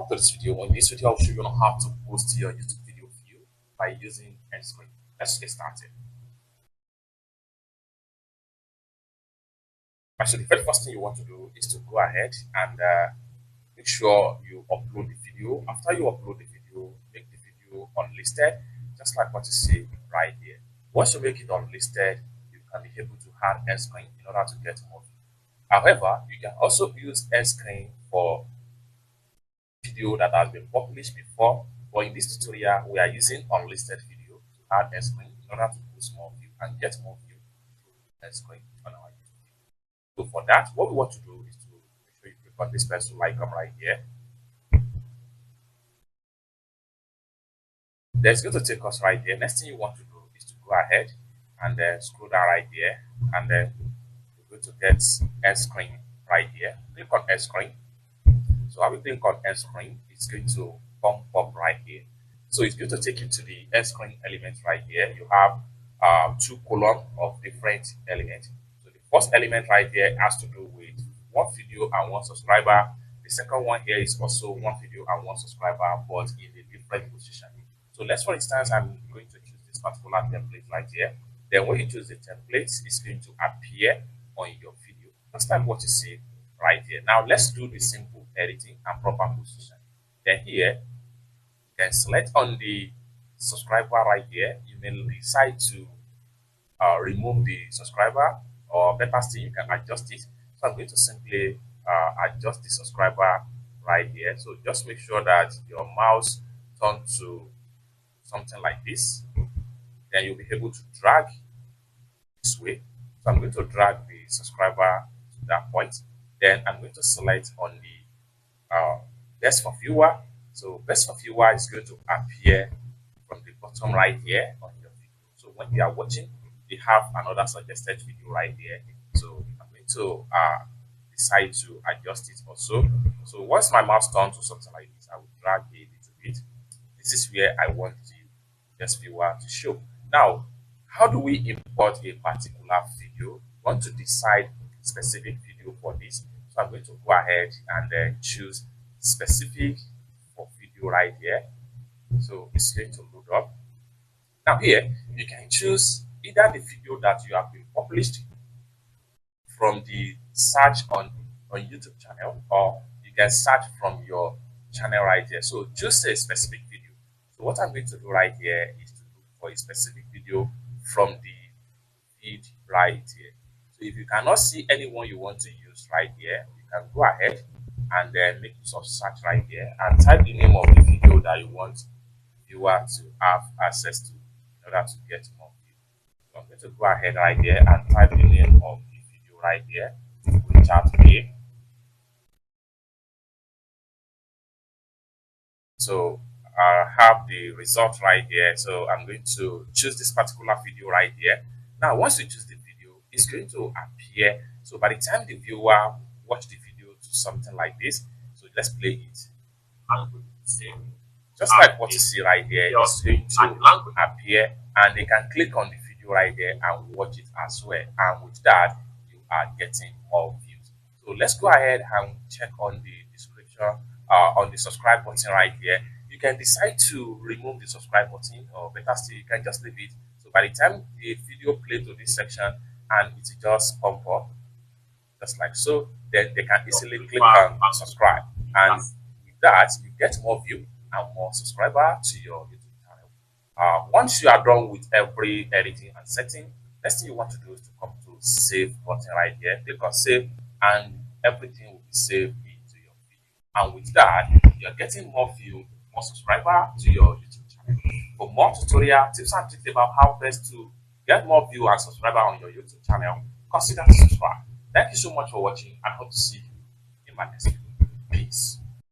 Welcome to this video. In this video, I'll show you on how to post your YouTube video view by using end screen. Let's get started. So the very first thing you want to do is to go ahead and make sure you upload the video. After you upload the video, make the video unlisted, just like what you see right here. Once you make it unlisted, you can be able to add end screen in order to get more views. However, you can also use end screen for video that has been published before, but in this tutorial we are using unlisted video to add end screen in order to post more view and get more view through end screen on our YouTube video. So for that, what we want to do is to make sure you click on this pencil icon right here. That's going to take us right here. Next thing you want to do is to go ahead and then scroll down right here, and then you're going to get end screen right here. Click on end screen. So I will click on end screen. It's going to pop up right here. So it's going to take you to the end screen element right here. You have two columns of different elements. So the first element right here has to do with one video and one subscriber. The second one here is also one video and one subscriber, but in a different position. So let's, for instance, I'm going to choose this particular template right here. Then when you choose the template, it's going to appear on your video. That's like what you see right here. Now let's do the simple editing and proper position. Then here you can select on the subscriber right here. You may decide to remove the subscriber, or better still, you can adjust it. So I'm going to simply adjust the subscriber right here. So just make sure that your mouse turns to something like this. Then you'll be able to drag this way. So I'm going to drag the subscriber to that point. Then I'm going to select on the best for viewer. So best for viewer is going to appear from the bottom right here on your video. So when you are watching, they have another suggested video right here. So I'm going to decide to adjust it also. So once my mouse turns to something like this, I will drag a little bit. This is where I want the best viewer to show. Now, how do we import a particular video? We want to decide specific video for this. So I'm going to go ahead and then choose specific for video right here. So it's going to load up. Now here you can choose either the video that you have been published from the search on YouTube channel, or you can search from your channel right here. So choose a specific video. So what I'm going to do right here is to look for a specific video from the feed right here. So if you cannot see anyone you want to use right here, you can go ahead and then make use of search right here and type the name of the video that you want viewer to have access to in order to get more views. So I'm going to go ahead right here and type the name of the video right here, which out here. So I have the result right here. So I'm going to choose this particular video right here. Now once you choose the video, it's going to appear. So by the time the viewer watch the video to something like this, so let's play it. Just like what you see right here, it's going to appear, and they can click on the video right there and watch it as well. And with that, you are getting more views. So let's go ahead and check on the description, on the subscribe button right here. You can decide to remove the subscribe button, or better still, you can just leave it. So by the time the video plays to this section and it just pump up, just like so, then they can easily click on subscribe, and with that you get more view and more subscriber to your YouTube channel. Once you are done with every editing and setting, next thing you want to do is to come to save button right here. Click on save, and everything will be saved into your video, and with that you're getting more view, more subscriber to your YouTube channel. For more tutorial tips and tricks about how best to get more view and subscriber on your YouTube channel, consider to subscribe. Thank you so much for watching, and hope to see you in my next video. Peace.